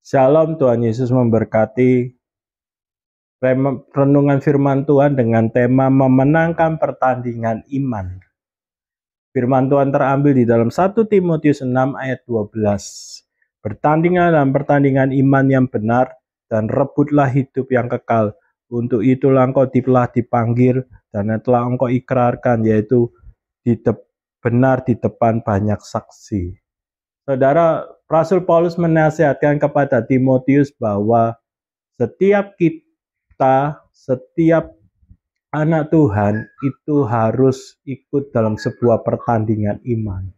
Shalom, Tuhan Yesus memberkati. Renungan firman Tuhan dengan tema memenangkan pertandingan iman. Firman Tuhan terambil di dalam 1 Timotius 6 ayat 12. Bertandinglah dalam pertandingan iman yang benar dan rebutlah hidup yang kekal. Untuk itulah engkau telah dipanggil dan telah engkau ikrarkan, yaitu benar di depan banyak saksi. Saudara, Rasul Paulus menasihatkan kepada Timotius bahwa setiap anak Tuhan itu harus ikut dalam sebuah pertandingan iman.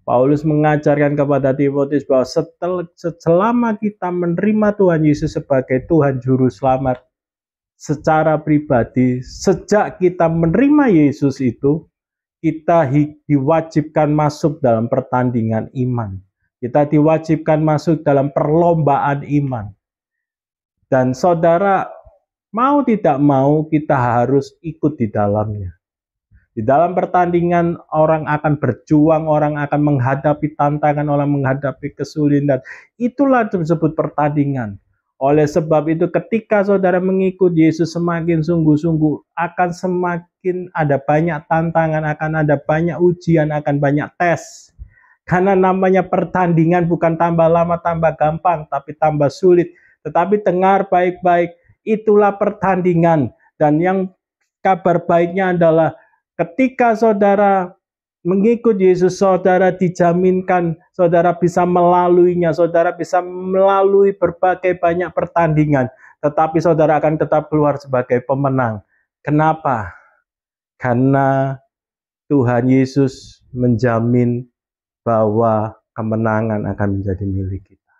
Paulus mengajarkan kepada Timotius bahwa selama kita menerima Tuhan Yesus sebagai Tuhan Juru Selamat secara pribadi, sejak kita menerima Yesus itu, kita diwajibkan masuk dalam pertandingan iman. Kita diwajibkan masuk dalam perlombaan iman. Dan saudara, mau tidak mau kita harus ikut di dalamnya. Di dalam pertandingan orang akan berjuang, orang akan menghadapi tantangan, orang menghadapi kesulitan. Itulah disebut pertandingan. Oleh sebab itu ketika saudara mengikut Yesus semakin sungguh-sungguh, akan semakin ada banyak tantangan, akan ada banyak ujian, akan banyak tes. Karena namanya pertandingan bukan tambah lama, tambah gampang, tapi tambah sulit. Tetapi dengar baik-baik, itulah pertandingan. Dan yang kabar baiknya adalah ketika saudara mengikut Yesus, saudara dijaminkan, saudara bisa melaluinya, saudara bisa melalui berbagai banyak pertandingan, tetapi saudara akan tetap keluar sebagai pemenang. Kenapa? Karena Tuhan Yesus menjamin bahwa kemenangan akan menjadi milik kita.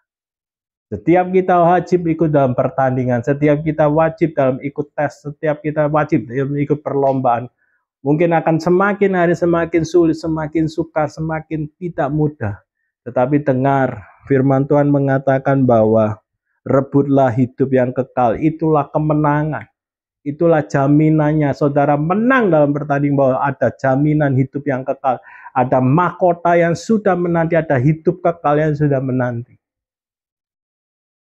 Setiap kita wajib ikut dalam pertandingan, setiap kita wajib dalam ikut tes, setiap kita wajib dalam ikut perlombaan. Mungkin akan semakin hari semakin sulit, semakin sukar, semakin tidak mudah. Tetapi dengar, firman Tuhan mengatakan bahwa rebutlah hidup yang kekal. Itulah kemenangan. Itulah jaminannya. Saudara menang dalam pertandingan, bahwa ada jaminan hidup yang kekal. Ada mahkota yang sudah menanti, ada hidup kekal yang sudah menanti.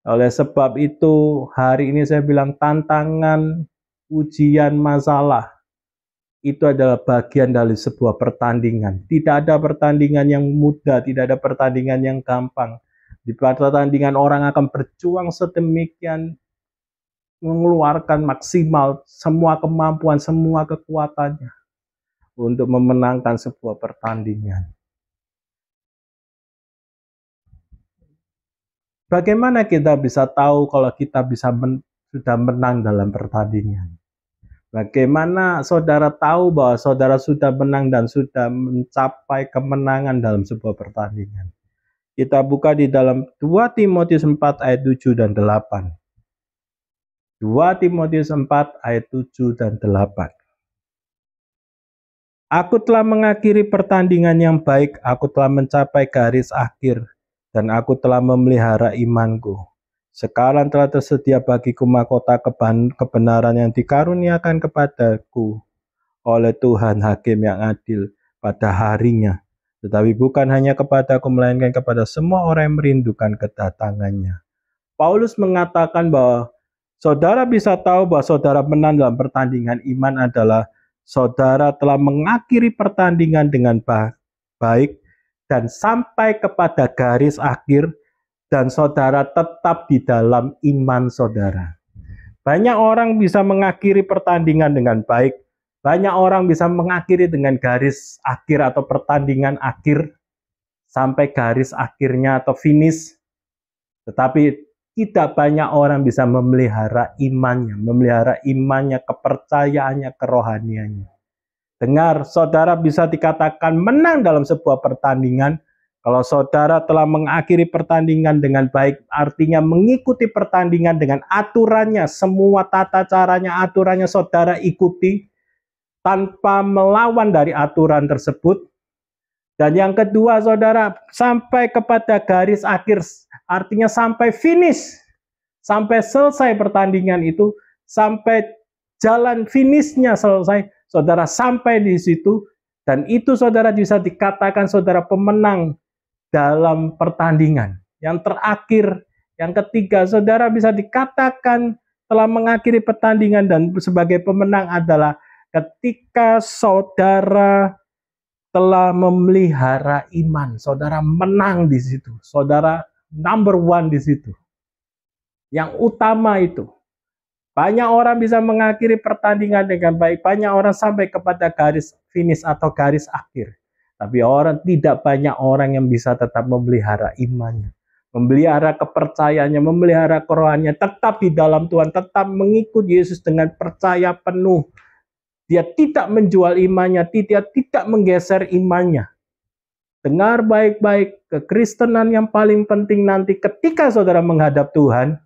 Oleh sebab itu, hari ini saya bilang tantangan, ujian, masalah, itu adalah bagian dari sebuah pertandingan. Tidak ada pertandingan yang mudah, tidak ada pertandingan yang gampang. Di pertandingan orang akan berjuang sedemikian, mengeluarkan maksimal semua kemampuan, semua kekuatannya untuk memenangkan sebuah pertandingan. Bagaimana kita bisa tahu kalau kita sudah menang dalam pertandingan? Bagaimana saudara tahu bahwa saudara sudah menang dan sudah mencapai kemenangan dalam sebuah pertandingan? Kita buka di dalam 2 Timotius 4 ayat 7 dan 8. 2 Timotius 4 ayat 7 dan 8. Aku telah mengakhiri pertandingan yang baik, aku telah mencapai garis akhir, dan aku telah memelihara imanku. Sekarang telah tersedia bagiku mahkota kebenaran yang dikaruniakan kepadaku oleh Tuhan Hakim yang adil pada harinya. Tetapi bukan hanya kepadaku, melainkan kepada semua orang yang merindukan kedatangannya. Paulus mengatakan bahwa saudara bisa tahu bahwa saudara menang dalam pertandingan iman adalah saudara telah mengakhiri pertandingan dengan baik dan sampai kepada garis akhir, dan saudara tetap di dalam iman saudara. Banyak orang bisa mengakhiri pertandingan dengan baik. Banyak orang bisa mengakhiri dengan garis akhir atau pertandingan akhir sampai garis akhirnya atau finish. Tetapi tidak banyak orang bisa memelihara imannya, kepercayaannya, kerohaniannya. Dengar, saudara bisa dikatakan menang dalam sebuah pertandingan kalau saudara telah mengakhiri pertandingan dengan baik, artinya mengikuti pertandingan dengan aturannya, semua tata caranya, aturannya saudara ikuti, tanpa melawan dari aturan tersebut. Dan yang kedua, saudara sampai kepada garis akhir, artinya sampai finish, sampai selesai pertandingan itu, sampai jalan finishnya selesai, saudara sampai di situ, dan itu saudara bisa dikatakan saudara pemenang dalam pertandingan. Yang terakhir, yang ketiga, saudara bisa dikatakan telah mengakhiri pertandingan dan sebagai pemenang adalah ketika saudara telah memelihara iman. Saudara menang di situ. Saudara number one di situ. Yang utama itu. Banyak orang bisa mengakhiri pertandingan dengan baik. Banyak orang sampai kepada garis finish atau garis akhir. Tapi tidak banyak orang yang bisa tetap memelihara imannya. Memelihara kepercayaannya, memelihara kerohaniannya. Tetap di dalam Tuhan. Tetap mengikut Yesus dengan percaya penuh. Dia tidak menjual imannya. Dia tidak menggeser imannya. Dengar baik-baik. Kekristenan yang paling penting nanti ketika saudara menghadap Tuhan.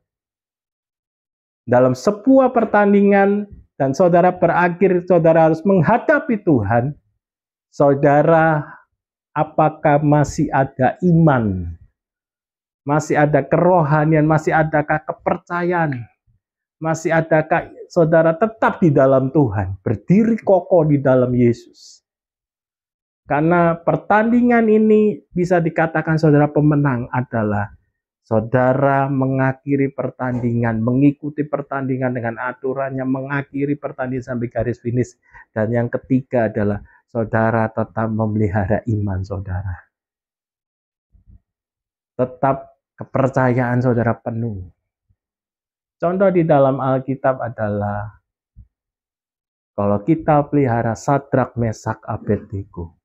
Dalam sebuah pertandingan dan saudara berakhir, saudara harus menghadapi Tuhan. Saudara, apakah masih ada iman? Masih ada kerohanian? Masih adakah kepercayaan? Masih adakah saudara tetap di dalam Tuhan? Berdiri kokoh di dalam Yesus. Karena pertandingan ini bisa dikatakan saudara pemenang adalah saudara mengakhiri pertandingan, mengikuti pertandingan dengan aturannya, mengakhiri pertandingan sampai garis finish. Dan yang ketiga adalah saudara tetap memelihara iman saudara. Tetap kepercayaan saudara penuh. Contoh di dalam Alkitab adalah kalau kita pelihara Sadrak, Mesak, Abednego.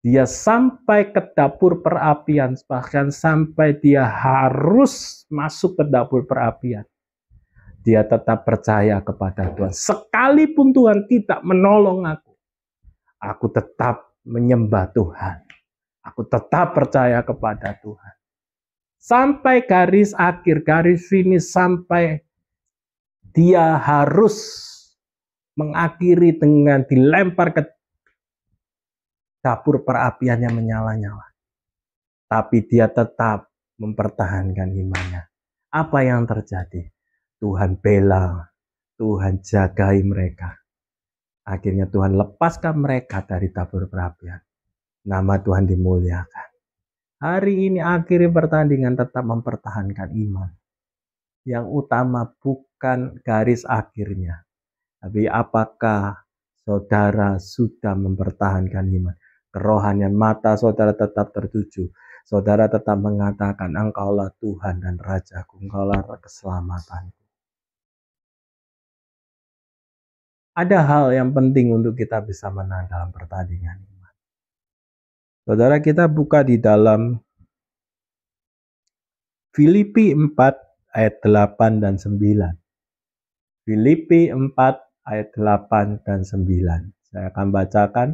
Dia sampai ke dapur perapian, bahkan sampai dia harus masuk ke dapur perapian. Dia tetap percaya kepada Tuhan. Sekalipun Tuhan tidak menolong aku tetap menyembah Tuhan. Aku tetap percaya kepada Tuhan. Sampai garis akhir, garis finish, sampai dia harus mengakhiri dengan dilempar ke dapur perapian yang menyala-nyala. Tapi dia tetap mempertahankan imannya. Apa yang terjadi? Tuhan bela, Tuhan jagai mereka. Akhirnya Tuhan lepaskan mereka dari dapur perapian. Nama Tuhan dimuliakan. Hari ini akhiri pertandingan tetap mempertahankan iman. Yang utama bukan garis akhirnya. Tapi apakah saudara sudah mempertahankan iman? Kerohanian mata saudara tetap tertuju. Saudara tetap mengatakan, Engkaulah Tuhan dan Rajaku, Engkaulah keselamatanku. Ada hal yang penting untuk kita bisa menang dalam pertandingan iman. Saudara, kita buka di dalam Filipi 4 ayat 8 dan 9. Filipi 4 ayat 8 dan 9. Saya akan bacakan.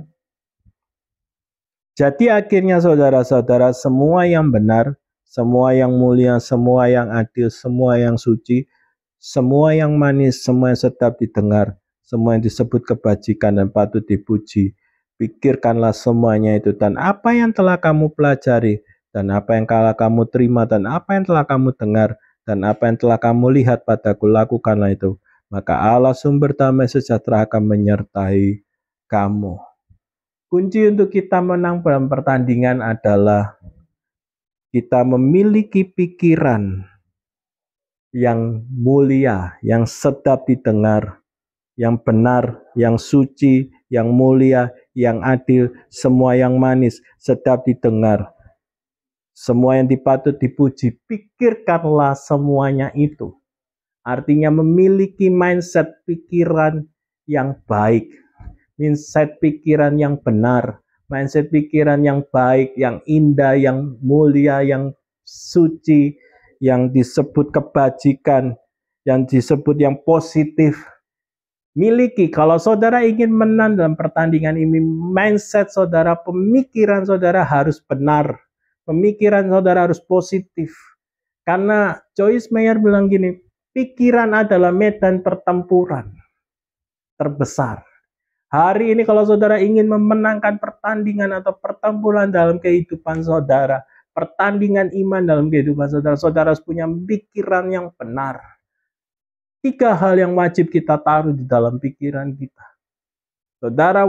Jadi akhirnya saudara-saudara, semua yang benar, semua yang mulia, semua yang adil, semua yang suci, semua yang manis, semua yang sedap didengar, semua yang disebut kebajikan dan patut dipuji, pikirkanlah semuanya itu. Dan apa yang telah kamu pelajari, dan apa yang telah kamu terima, dan apa yang telah kamu dengar, dan apa yang telah kamu lihat padaku, lakukanlah itu. Maka Allah sumber damai sejahtera akan menyertai kamu. Kunci untuk kita menang dalam pertandingan adalah kita memiliki pikiran yang mulia, yang sedap didengar, yang benar, yang suci, yang mulia, yang adil, semua yang manis, sedap didengar, semua yang dipatut dipuji. Pikirkanlah semuanya itu. Artinya memiliki mindset pikiran yang baik. Mindset pikiran yang benar, mindset pikiran yang baik, yang indah, yang mulia, yang suci, yang disebut kebajikan, yang disebut yang positif. Miliki, kalau saudara ingin menang dalam pertandingan ini, mindset saudara, pemikiran saudara harus benar, pemikiran saudara harus positif. Karena Joyce Meyer bilang gini, pikiran adalah medan pertempuran terbesar. Hari ini kalau saudara ingin memenangkan pertandingan atau pertempuran dalam kehidupan saudara, pertandingan iman dalam kehidupan saudara, saudara harus punya pikiran yang benar. 3 hal yang wajib kita taruh di dalam pikiran kita. Saudara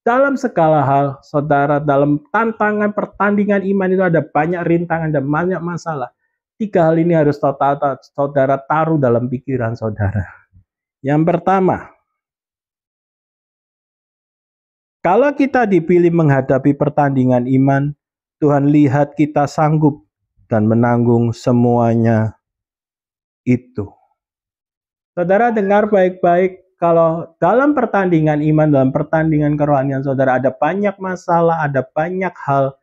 Dalam segala hal, saudara, dalam tantangan pertandingan iman itu ada banyak rintangan dan banyak masalah. 3 hal ini harus saudara taruh dalam pikiran saudara. Yang pertama, kalau kita dipilih menghadapi pertandingan iman, Tuhan lihat kita sanggup dan menanggung semuanya itu. Saudara dengar baik-baik, kalau dalam pertandingan iman, dalam pertandingan kerohanian saudara ada banyak masalah, ada banyak hal,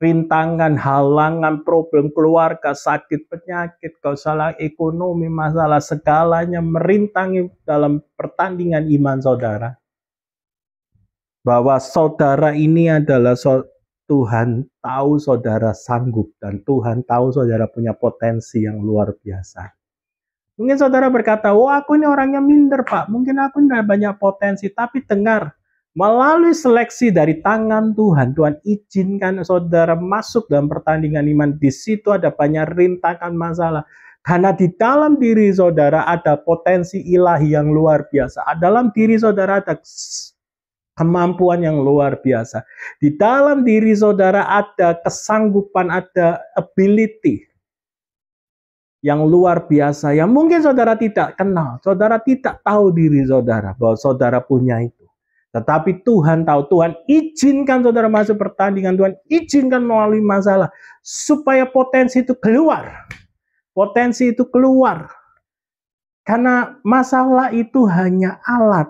rintangan, halangan, problem keluarga, sakit, penyakit, masalah ekonomi, masalah segalanya merintangi dalam pertandingan iman saudara. Bahwa saudara ini adalah Tuhan tahu saudara sanggup dan Tuhan tahu saudara punya potensi yang luar biasa. Mungkin saudara berkata, oh aku ini orangnya minder Pak, mungkin aku nggak banyak potensi, tapi dengar, melalui seleksi dari tangan Tuhan, Tuhan izinkan saudara masuk dalam pertandingan iman, di situ ada banyak rintangan masalah, karena di dalam diri saudara ada potensi ilahi yang luar biasa, dalam diri saudara ada kemampuan yang luar biasa, di dalam diri saudara ada kesanggupan, ada ability yang luar biasa, yang mungkin saudara tidak kenal, saudara tidak tahu diri saudara, bahwa saudara punya itu. Tetapi Tuhan tahu, Tuhan izinkan saudara masuk pertandingan, Tuhan izinkan melalui masalah, supaya potensi itu keluar. Potensi itu keluar. Karena masalah itu hanya alat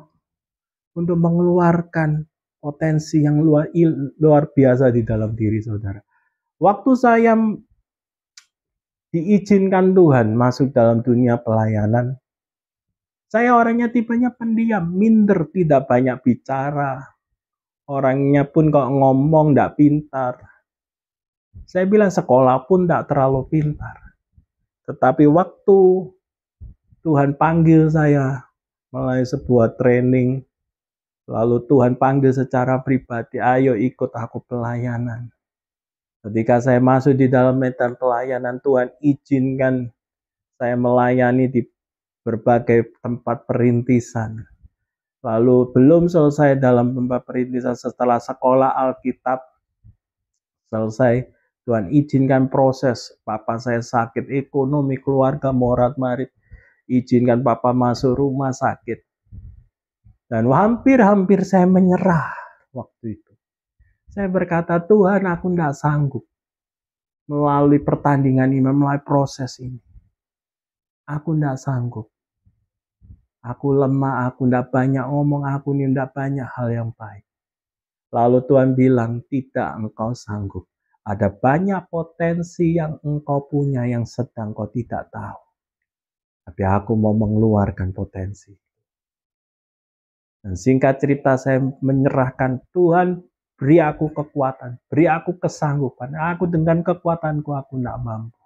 untuk mengeluarkan potensi yang luar biasa di dalam diri saudara. Waktu saya diizinkan Tuhan masuk dalam dunia pelayanan, saya orangnya tipenya pendiam, minder, tidak banyak bicara. Orangnya pun kok ngomong tidak pintar. Saya bilang sekolah pun tidak terlalu pintar. Tetapi waktu Tuhan panggil saya melalui sebuah training, lalu Tuhan panggil secara pribadi, ayo ikut aku pelayanan. Ketika saya masuk di dalam medan pelayanan, Tuhan izinkan saya melayani di berbagai tempat perintisan. Lalu belum selesai dalam tempat perintisan, setelah sekolah Alkitab selesai, Tuhan izinkan proses. Papa saya sakit, ekonomi keluarga morat-marit, izinkan papa masuk rumah sakit. Dan hampir-hampir saya menyerah waktu itu. Saya berkata, Tuhan aku tidak sanggup melalui pertandingan ini, melalui proses ini. Aku tidak sanggup. Aku lemah, aku tidak banyak ngomong, aku ini tidak banyak hal yang baik. Lalu Tuhan bilang, tidak, engkau sanggup. Ada banyak potensi yang engkau punya yang sedang kau tidak tahu. Tapi aku mau mengeluarkan potensi. Dan singkat cerita saya menyerahkan, Tuhan beri aku kekuatan, beri aku kesanggupan. Aku dengan kekuatanku aku tidak mampu.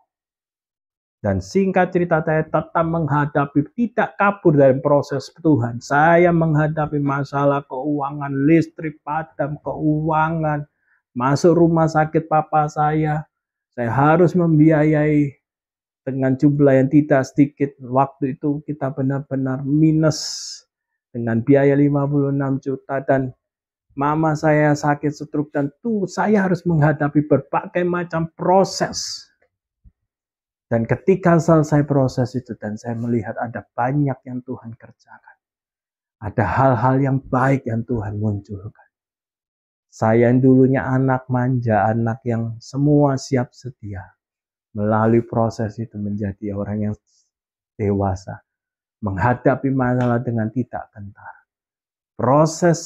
Dan singkat cerita saya tetap menghadapi, tidak kabur dari proses Tuhan. Saya menghadapi masalah keuangan, listrik padam, keuangan, masuk rumah sakit papa saya. Saya harus membiayai dengan jumlah yang tidak sedikit. Waktu itu kita benar-benar minus dengan biaya 56 juta dan mama saya sakit stroke dan saya harus menghadapi berbagai macam proses. Dan ketika selesai proses itu dan saya melihat ada banyak yang Tuhan kerjakan. Ada hal-hal yang baik yang Tuhan munculkan. Saya yang dulunya anak manja, anak yang semua siap sedia. Melalui proses itu menjadi orang yang dewasa. Menghadapi masalah dengan tidak gentar. Proses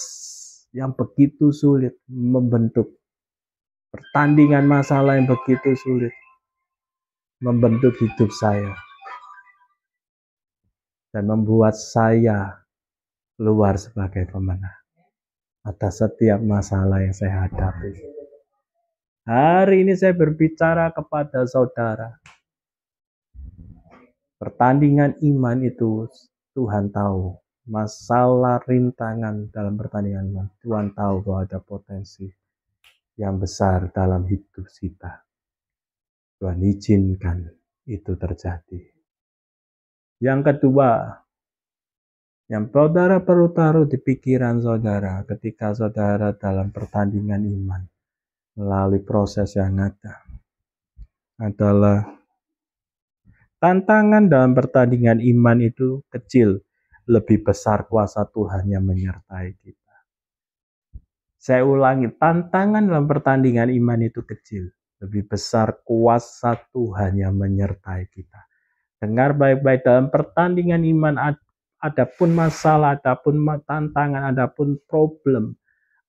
yang begitu sulit membentuk. Pertandingan masalah yang begitu sulit membentuk hidup saya. Dan membuat saya keluar sebagai pemenang atas setiap masalah yang saya hadapi. Hari ini saya berbicara kepada saudara. Pertandingan iman itu Tuhan tahu. Masalah rintangan dalam pertandingan iman, Tuhan tahu bahwa ada potensi yang besar dalam hidup kita. Tuhan izinkan itu terjadi. Yang kedua, Yang saudara perlu taruh di pikiran saudara ketika saudara dalam pertandingan iman melalui proses yang ada adalah tantangan dalam pertandingan iman itu kecil, lebih besar kuasa Tuhan yang menyertai kita. Saya ulangi, tantangan dalam pertandingan iman itu kecil, lebih besar kuasa Tuhan yang menyertai kita. Dengar baik-baik, dalam pertandingan iman adapun masalah, adapun tantangan, adapun problem,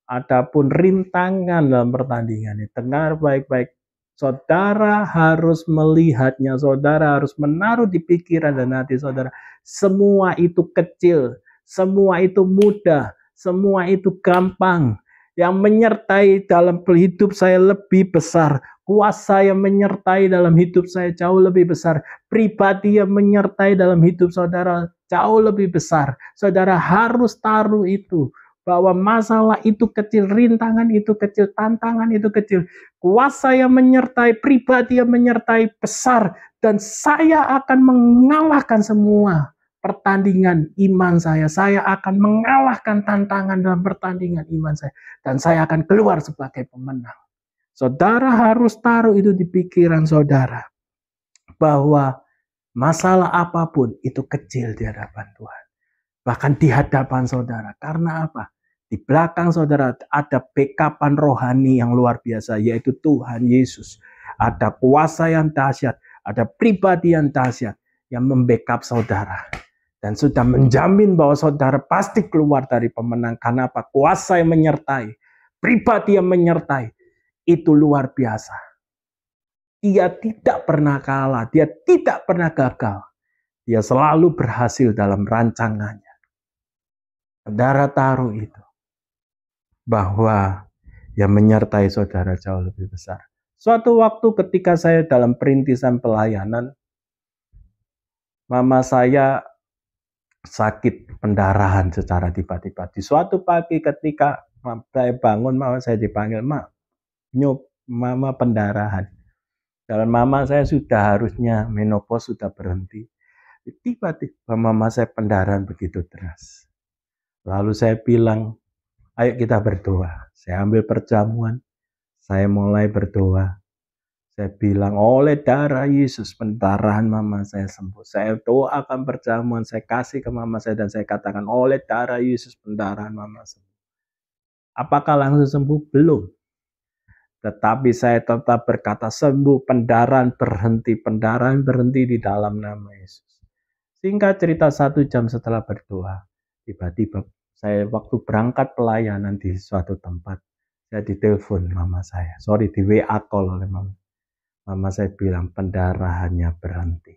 adapun rintangan dalam pertandingan ini. Dengar baik-baik, saudara harus melihatnya, saudara harus menaruh di pikiran dan hati saudara. Semua itu kecil, semua itu mudah, semua itu gampang. Yang menyertai dalam hidup saya lebih besar. Kuasa yang menyertai dalam hidup saya jauh lebih besar. Pribadi yang menyertai dalam hidup saudara jauh lebih besar. Saudara harus taruh itu. Bahwa masalah itu kecil, rintangan itu kecil, tantangan itu kecil. Kuasa yang menyertai, pribadi yang menyertai besar. Dan saya akan mengalahkan semua pertandingan iman saya. Saya akan mengalahkan tantangan dalam pertandingan iman saya. Dan saya akan keluar sebagai pemenang. Saudara harus taruh itu di pikiran saudara. Bahwa masalah apapun itu kecil di hadapan Tuhan. Bahkan di hadapan saudara. Karena apa? Di belakang saudara ada backupan rohani yang luar biasa. Yaitu Tuhan Yesus. Ada kuasa yang dahsyat. Ada pribadi yang dahsyat. Yang membackup saudara. Dan sudah menjamin bahwa saudara pasti keluar dari pemenang. Karena apa? Kuasa yang menyertai. Pribadi yang menyertai. Itu luar biasa. Dia tidak pernah kalah. Dia tidak pernah gagal. Dia selalu berhasil dalam rancangannya. Saudara taruh itu. Bahwa yang menyertai saudara jauh lebih besar. Suatu waktu ketika saya dalam perintisan pelayanan. Mama saya sakit pendarahan secara tiba-tiba. Di suatu pagi ketika saya bangun, mama saya dipanggil, "Mak, nyup, mama pendarahan." Dan mama saya sudah harusnya menopause, sudah berhenti. Tiba-tiba mama saya pendarahan begitu deras. Lalu saya bilang, "Ayo kita berdoa." Saya ambil perjamuan, saya mulai berdoa. Saya bilang, oleh darah Yesus pendarahan mama saya sembuh. Saya doakan perjamuan, saya kasih ke mama saya dan saya katakan, oleh darah Yesus pendarahan mama sembuh. Apakah langsung sembuh? Belum. Tetapi saya tetap berkata sembuh, pendarahan berhenti di dalam nama Yesus. Singkat cerita 1 jam setelah berdoa, tiba-tiba saya waktu berangkat pelayanan di suatu tempat, saya ditelepon mama saya. Di WA call oleh mama. Mama saya bilang pendarahannya berhenti.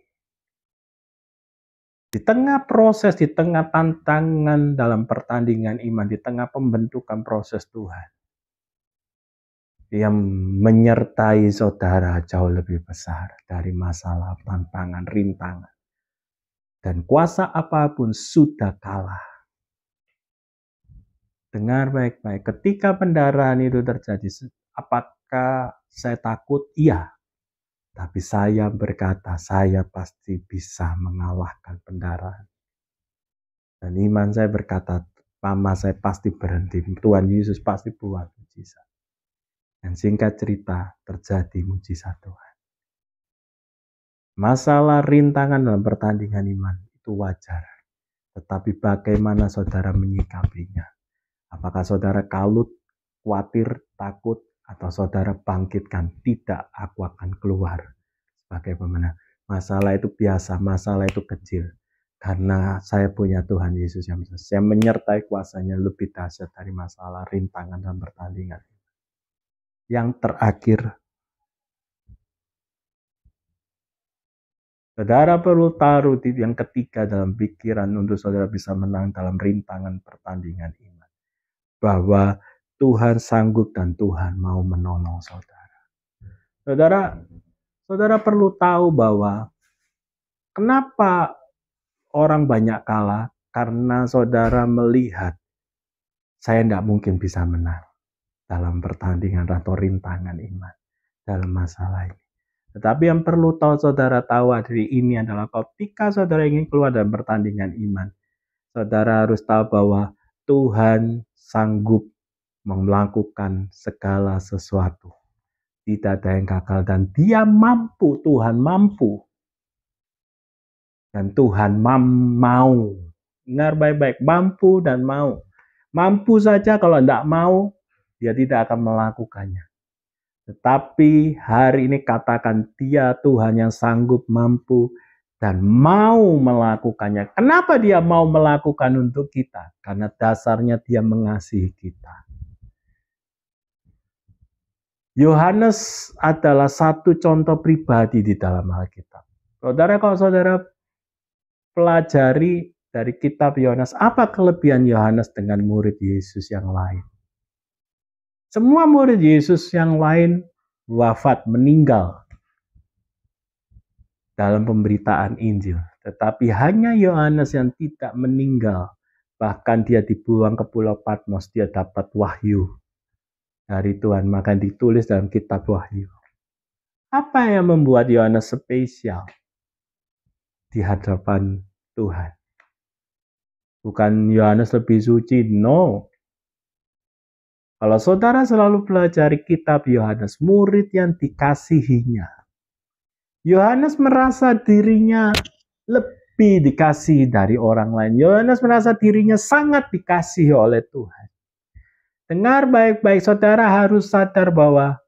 Di tengah proses, di tengah tantangan dalam pertandingan iman, di tengah pembentukan proses Tuhan, yang menyertai saudara jauh lebih besar dari masalah, tantangan, rintangan. Dan kuasa apapun sudah kalah. Dengar baik-baik, ketika pendarahan itu terjadi, apakah saya takut? Iya. Tapi saya berkata, saya pasti bisa mengalahkan pendarahan. Dan iman saya berkata, mama saya pasti berhenti. Tuhan Yesus pasti buat mujizat. Dan singkat cerita, terjadi mujizat Tuhan. Masalah rintangan dalam pertandingan iman itu wajar. Tetapi bagaimana saudara menyikapinya? Apakah saudara kalut, khawatir, takut, atau saudara bangkitkan? Tidak, aku akan keluar sebagai pemenang. Masalah itu biasa, masalah itu kecil. Karena saya punya Tuhan Yesus yang bisa. Saya menyertai kuasanya lebih dahsyat dari masalah, rintangan, dan pertandingan. Yang terakhir, saudara perlu taruh yang ketiga dalam pikiran untuk saudara bisa menang dalam rintangan pertandingan iman. Bahwa Tuhan sanggup dan Tuhan mau menolong saudara. Saudara perlu tahu bahwa kenapa orang banyak kalah, karena saudara melihat saya tidak mungkin bisa menang dalam pertandingan atau rintangan iman dalam masalah ini. Tetapi yang perlu saudara tahu hari ini adalah ketika saudara ingin keluar dalam pertandingan iman, saudara harus tahu bahwa Tuhan sanggup melakukan segala sesuatu. Tidak ada yang gagal dan Dia mampu, Tuhan mampu. Dan Tuhan mau. Dengar baik-baik, mampu dan mau. Mampu saja, kalau tidak mau, Dia tidak akan melakukannya. Tetapi hari ini katakan Dia Tuhan yang sanggup, mampu, dan mau melakukannya. Kenapa Dia mau melakukan untuk kita? Karena dasarnya Dia mengasihi kita. Yohanes adalah satu contoh pribadi di dalam Alkitab. Saudara, kalau saudara pelajari dari kitab Yohanes, apa kelebihan Yohanes dengan murid Yesus yang lain? Semua murid Yesus yang lain wafat, meninggal dalam pemberitaan Injil. Tetapi hanya Yohanes yang tidak meninggal. Bahkan dia dibuang ke Pulau Patmos, dia dapat wahyu dari Tuhan. Maka ditulis dalam kitab Wahyu. Apa yang membuat Yohanes spesial di hadapan Tuhan? Bukan Yohanes lebih suci, no. Kalau saudara selalu pelajari kitab Yohanes, murid yang dikasihinya. Yohanes merasa dirinya lebih dikasihi dari orang lain. Yohanes merasa dirinya sangat dikasihi oleh Tuhan. Dengar baik-baik, saudara harus sadar bahwa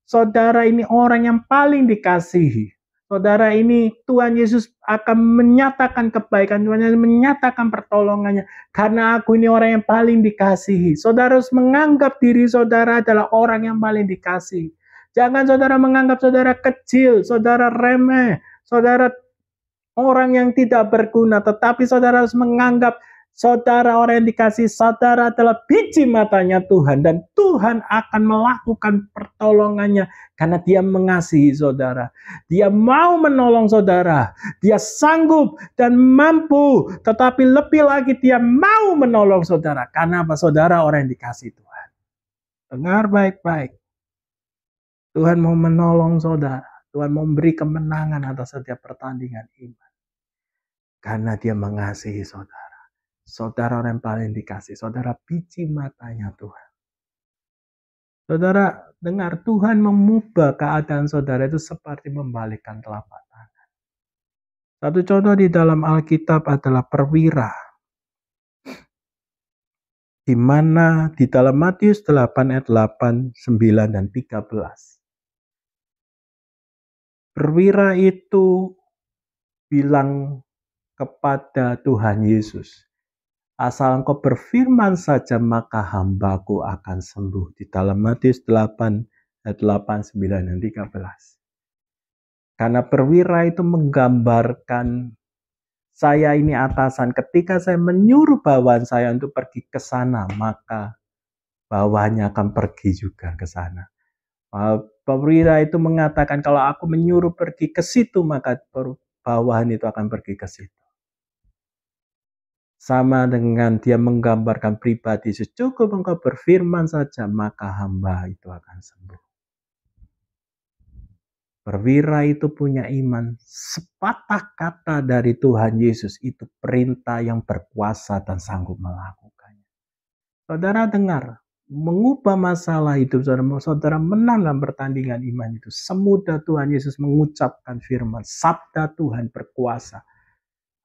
saudara ini orang yang paling dikasihi. Saudara ini Tuhan Yesus akan menyatakan kebaikan, Tuhan Yesus menyatakan pertolongannya. Karena aku ini orang yang paling dikasihi. Saudara harus menganggap diri saudara adalah orang yang paling dikasihi. Jangan saudara menganggap saudara kecil, saudara remeh, saudara orang yang tidak berguna. Tetapi saudara harus menganggap saudara orang yang dikasihi, saudara adalah biji matanya Tuhan. Dan Tuhan akan melakukan pertolongannya karena Dia mengasihi saudara. Dia mau menolong saudara. Dia sanggup dan mampu. Tetapi lebih lagi Dia mau menolong saudara. Karena apa? Saudara orang yang dikasihi Tuhan. Dengar baik-baik. Tuhan mau menolong saudara. Tuhan mau memberi kemenangan atas setiap pertandingan iman. Karena Dia mengasihi saudara. Saudara orang yang paling dikasih. Saudara biji matanya Tuhan. Saudara dengar, Tuhan mengubah keadaan saudara itu seperti membalikkan telapak tangan. Satu contoh di dalam Alkitab adalah perwira. Di mana di dalam Matius 8 ayat 8, 9, dan 13. Perwira itu bilang kepada Tuhan Yesus, asal engkau berfirman saja maka hambaku akan sembuh. Di dalam Matius 8 ayat 8, 9, dan 13. Karena perwira itu menggambarkan saya ini atasan. Ketika saya menyuruh bawahan saya untuk pergi ke sana, maka bawahannya akan pergi juga ke sana. Perwira itu mengatakan kalau aku menyuruh pergi ke situ, maka bawahan itu akan pergi ke situ. Sama dengan dia menggambarkan pribadi, secukup engkau berfirman saja, maka hamba itu akan sembuh. Perwira itu punya iman, sepatah kata dari Tuhan Yesus itu perintah yang berkuasa dan sanggup melakukannya. Saudara dengar, mengubah masalah hidup saudara menang dalam pertandingan iman itu. Semudah Tuhan Yesus mengucapkan firman, sabda Tuhan berkuasa.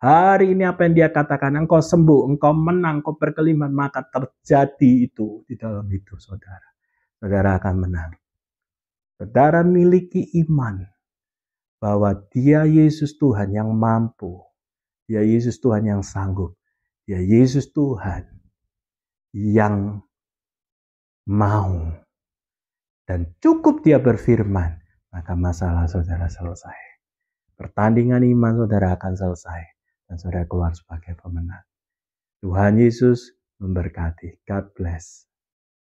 Hari ini apa yang Dia katakan, engkau sembuh, engkau menang, engkau berkelimpahan, maka terjadi itu di dalam hidup saudara. Saudara akan menang. Saudara miliki iman bahwa Dia Yesus Tuhan yang mampu. Dia Yesus Tuhan yang sanggup. Dia Yesus Tuhan yang mau. Dan cukup Dia berfirman, maka masalah saudara selesai. Pertandingan iman saudara akan selesai. Dan saudara keluar sebagai pemenang. Tuhan Yesus memberkati. God bless.